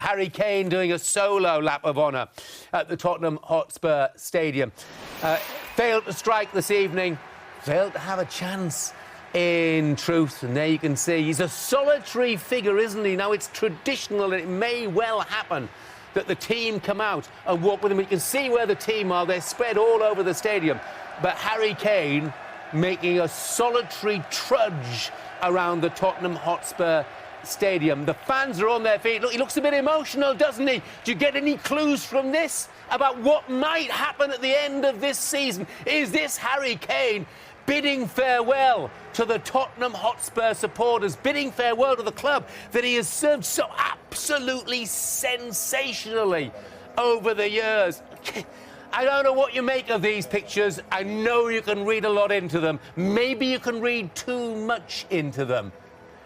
Harry Kane doing a solo lap of honour at the Tottenham Hotspur Stadium. Failed to strike this evening, failed to have a chance in truth, and there you can see he's a solitary figure, isn't he? Now, it's traditional, and it may well happen that the team come out and walk with him. You can see where the team are. They're spread all over the stadium. But Harry Kane making a solitary trudge around the Tottenham Hotspur Stadium. The fans are on their feet. Look, he looks a bit emotional, doesn't he? Do you get any clues from this about what might happen at the end of this season? Is this Harry Kane bidding farewell to the Tottenham Hotspur supporters, bidding farewell to the club that he has served so absolutely sensationally over the years? I don't know what you make of these pictures. I know you can read a lot into them. Maybe you can read too much into them.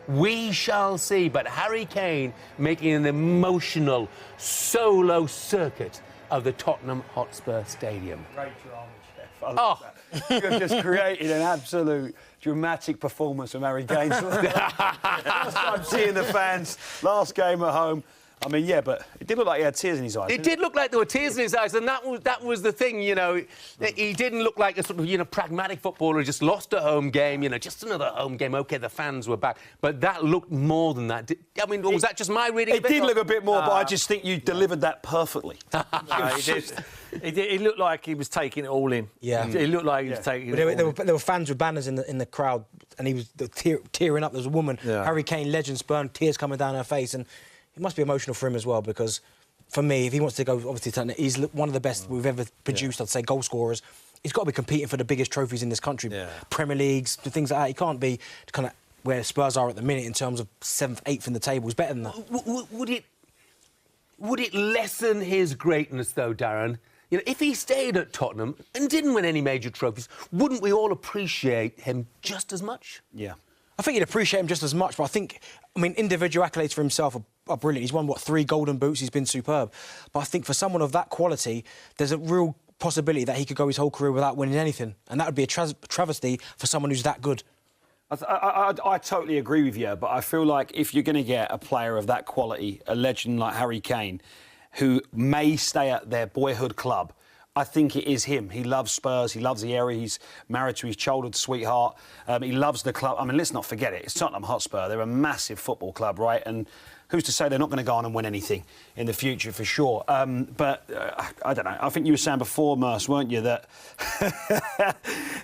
We shall see. But Harry Kane making an emotional solo circuit of the Tottenham Hotspur Stadium. Great drama, Jeff. I love that. You have just created an absolute dramatic performance from Harry Kane. Last time seeing the fans, last game at home. I mean, yeah, but it did look like he had tears in his eyes. It did look like there were tears in his eyes, and that was the thing, you know. He didn't look like a sort of, you know, pragmatic footballer who just lost a home game, you know, just another home game. OK, the fans were back. But that looked more than that. I mean, was that just my reading? It did look a bit more, but I just think you delivered that perfectly. No, he did. It looked like he was taking it all in. Yeah. It looked like he was taking it all in. There were fans with banners in the crowd, and he was tearing up. There was a woman, Harry Kane, legend, Spurs, tears coming down her face, and it must be emotional for him as well, because for me, if he wants to go, obviously, he's one of the best we've ever produced, I'd say, goal scorers. He's got to be competing for the biggest trophies in this country, Premier Leagues, things like that. He can't be kind of where Spurs are at the minute in terms of 7th, 8th in the table. He's better than that. Would it lessen his greatness, though, Darren? You know, if he stayed at Tottenham and didn't win any major trophies, wouldn't we all appreciate him just as much? Yeah. I think you'd appreciate him just as much, but I mean, individual accolades for himself are brilliant. He's won, 3 golden boots? He's been superb. But I think for someone of that quality, there's a real possibility that he could go his whole career without winning anything. And that would be a travesty for someone who's that good. I totally agree with you, but I feel like if you're going to get a player of that quality, a legend like Harry Kane, who may stay at their boyhood club, I think it is him. He loves Spurs. He loves the area. He's married to his childhood sweetheart. He loves the club. I mean, let's not forget it. It's Tottenham Hotspur. They're a massive football club, right? And who's to say they're not going to go on and win anything in the future, for sure. But I don't know. I think you were saying before, Merce, weren't you, that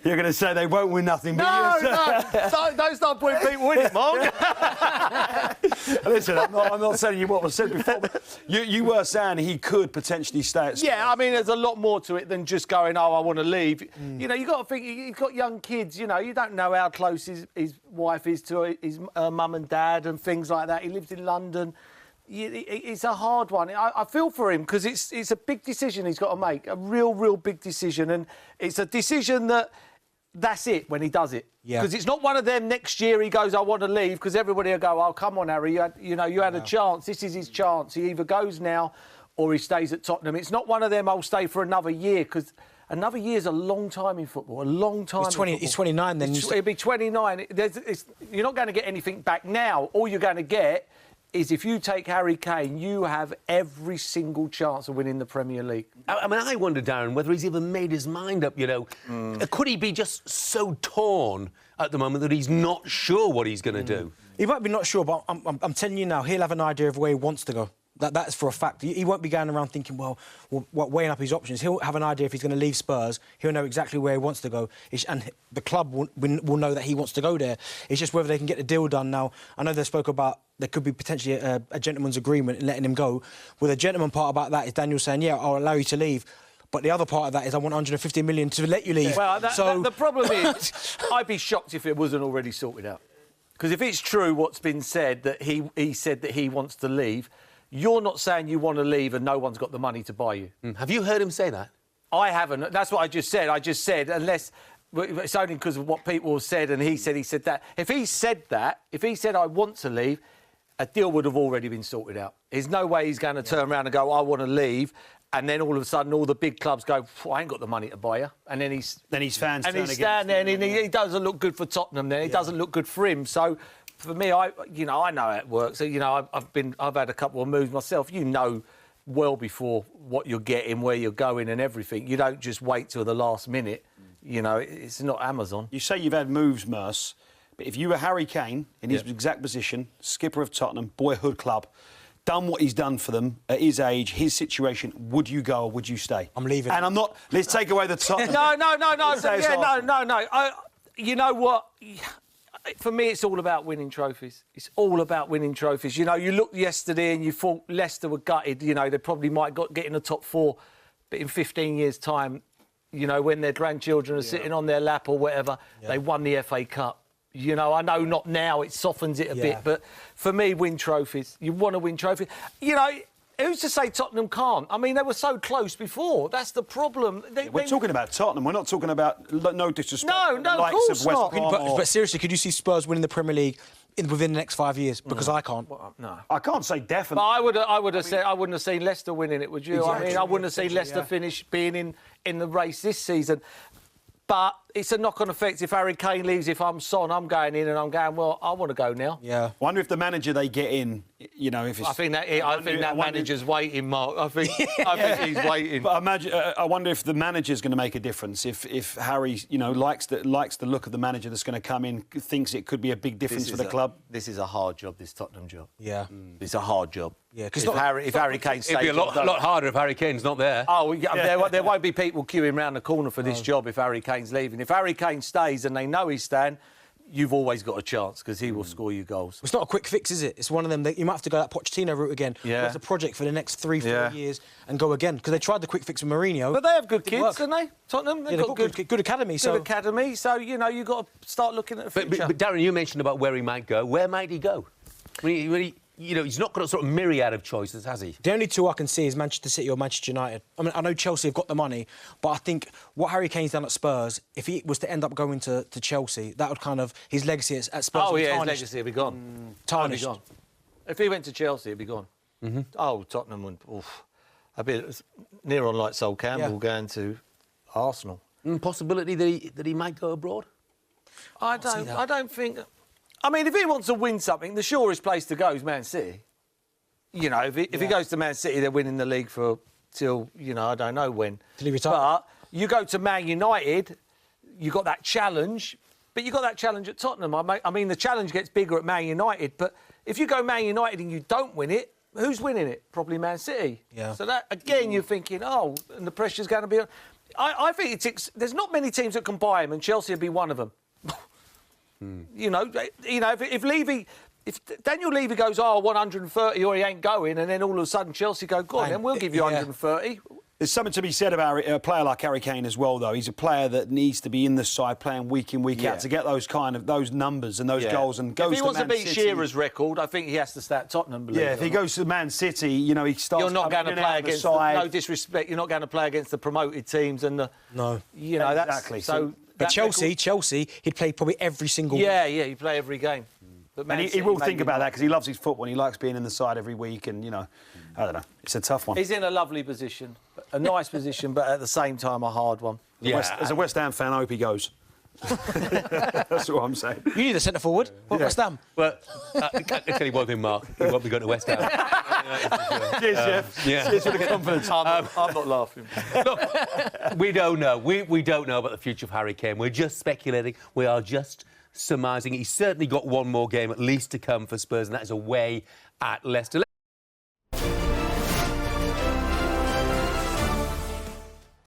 you're going to say they won't win nothing. No, don't start putting people in it, Mark. Listen, I'm not telling you what was said before, but you were saying he could potentially stay at Spurs. Yeah, I mean, there's a lot more to it than just going, oh, I want to leave. You know, you've got to think, he's got young kids, you know, you don't know how close his wife is to his mum and dad and things like that. He lives in London. It's a hard one. I feel for him because it's a big decision he's got to make, a real big decision. And it's a decision that's it when he does it. Because it's not one of them next year he goes, I want to leave, because everybody will go, oh, come on, Harry, you had a chance. This is his chance. He either goes now or he stays at Tottenham. It's not one of them, I'll stay for another year, because another year is a long time in football, a long time. He's 29 then. He'll be 29. You're not going to get anything back now. All you're going to get is if you take Harry Kane, you have every single chance of winning the Premier League. I mean, I wonder, Darren, whether he's even made his mind up, you know. Could he be just so torn at the moment that he's not sure what he's going to do? He might be not sure, but I'm telling you now, he'll have an idea of where he wants to go. That's for a fact. He won't be going around thinking, weighing up his options. He'll have an idea if he's going to leave Spurs. He'll know exactly where he wants to go. And the club will know that he wants to go there. It's just whether they can get the deal done now. I know they spoke about there could be potentially a gentleman's agreement in letting him go. Well, the gentleman part about that is Daniel saying, yeah, I'll allow you to leave. But the other part of that is I want 150 million to let you leave. Well, the problem is, I'd be shocked if it wasn't already sorted out. Because if it's true what's been said, that he said that he wants to leave, you're not saying you want to leave and no one's got the money to buy you. Have you heard him say that? I haven't. That's what I just said. I just said, unless it's only because of what people have said, and he said that. If he said I want to leave, a deal would have already been sorted out. There's no way he's going to turn around and go, I want to leave, and then all of a sudden all the big clubs go, I ain't got the money to buy you. And then his fans and he's standing there and he doesn't look good for Tottenham then. It doesn't look good for him. So for me, I know how it works. So, I've had a couple of moves myself. You know well before what you're getting, where you're going, and everything. You don't just wait till the last minute. It's not Amazon. You say you've had moves, Merce, but if you were Harry Kane in his exact position, skipper of Tottenham, boyhood club, done what he's done for them at his age, his situation, would you go or would you stay? I'm leaving. And I'm not... Let's take away the Tottenham... No. You know what? For me, it's all about winning trophies. It's all about winning trophies. You looked yesterday and you thought Leicester were gutted. They probably might get in the top 4. But in 15 years' time, when their grandchildren are sitting on their lap or whatever, they won the FA Cup. I know not now, it softens it a bit, but for me, win trophies. You want to win trophies. Who's to say Tottenham can't? I mean, they were so close before. That's the problem. We're talking about Tottenham. We're not talking about, no disrespect, No, the of likes course of West not. Brom. But seriously, could you see Spurs winning the Premier League within the next 5 years? Because I can't. No. I can't say definitely. But I would have said I wouldn't have seen Leicester winning it, would you? Exactly. I mean, I wouldn't have seen Leicester finish being in the race this season. But it's a knock-on effect. If Harry Kane leaves, if I'm Son, I'm going in and I'm going, well, I want to go now. Yeah. Wonder if the manager they get in, if it's... I think that manager's waiting, Mark. I think he's waiting. But I wonder if the manager's going to make a difference. If Harry, likes the look of the manager that's going to come in, thinks it could be a big difference for the club. This is a hard job, this Tottenham job. Yeah. It's a hard job. Yeah, because if Harry Kane stays... It'd be a lot harder if Harry Kane's not there. Oh, yeah, there won't be people queuing round the corner for this job if Harry Kane's leaving. If Harry Kane stays and they know he's staying, you've always got a chance because he will score you goals. It's not a quick fix, is it? It's one of them that you might have to go that Pochettino route again. Yeah. It's a project for the next 3-4 years and go again. Because they tried the quick fix with Mourinho. But they have good kids, don't they? Tottenham? They've got good academy. Good academy. So, you've got to start looking at the future. But Darren, you mentioned about where he might go. Where might he go? He's not got a sort of myriad of choices, has he? The only two I can see is Manchester City or Manchester United. I mean, I know Chelsea have got the money, but I think what Harry Kane's done at Spurs, if he was to end up going to Chelsea, that would kind of... His legacy at Spurs would be tarnished. His legacy would be gone. Tarnished. It'd be gone. If he went to Chelsea, it'd be gone. Mm-hmm. Oh, Tottenham would... a bit near on like Sol Campbell going to Arsenal. Possibility that he might go abroad? I don't think... I mean, if he wants to win something, the surest place to go is Man City. If he goes to Man City, they're winning the league till I don't know when. Till he retires. But you go to Man United, you got that challenge, but you got that challenge at Tottenham. I mean, the challenge gets bigger at Man United, but if you go Man United and you don't win it, who's winning it? Probably Man City. Yeah. So that, again, you're thinking, and the pressure's going to be on. I think there's not many teams that can buy him, and Chelsea would be one of them. If Daniel Levy goes, 130 or he ain't going, and then all of a sudden Chelsea go, go on, then we'll give you 130. There's something to be said about a player like Harry Kane as well, though. He's a player that needs to be in the side, playing week in, week out, to get those numbers and those goals. And goes if he wants to beat City. Shearer's record, I think he has to stay at Tottenham. If he goes to Man City, he starts. You're not going to play against. No disrespect, you're not going to play against the promoted teams and the. No. That's exactly. So. But Chelsea, he'd play probably every single week. Yeah, he'd play every game. But and he will think about that because he loves his football and he likes being in the side every week and, I don't know. It's a tough one. He's in a lovely position, a nice position, but at the same time a hard one. As a West Ham fan, I hope he goes. That's what I'm saying. You need a centre forward. West Ham. Well, I can tell you one thing, Mark. He won't be going to West Ham. Cheers, Jeff. Cheers for the confidence. I'm not laughing. Look, we don't know. We don't know about the future of Harry Kane. We're just speculating. We are just surmising. He's certainly got one more game at least to come for Spurs, and that is away at Leicester.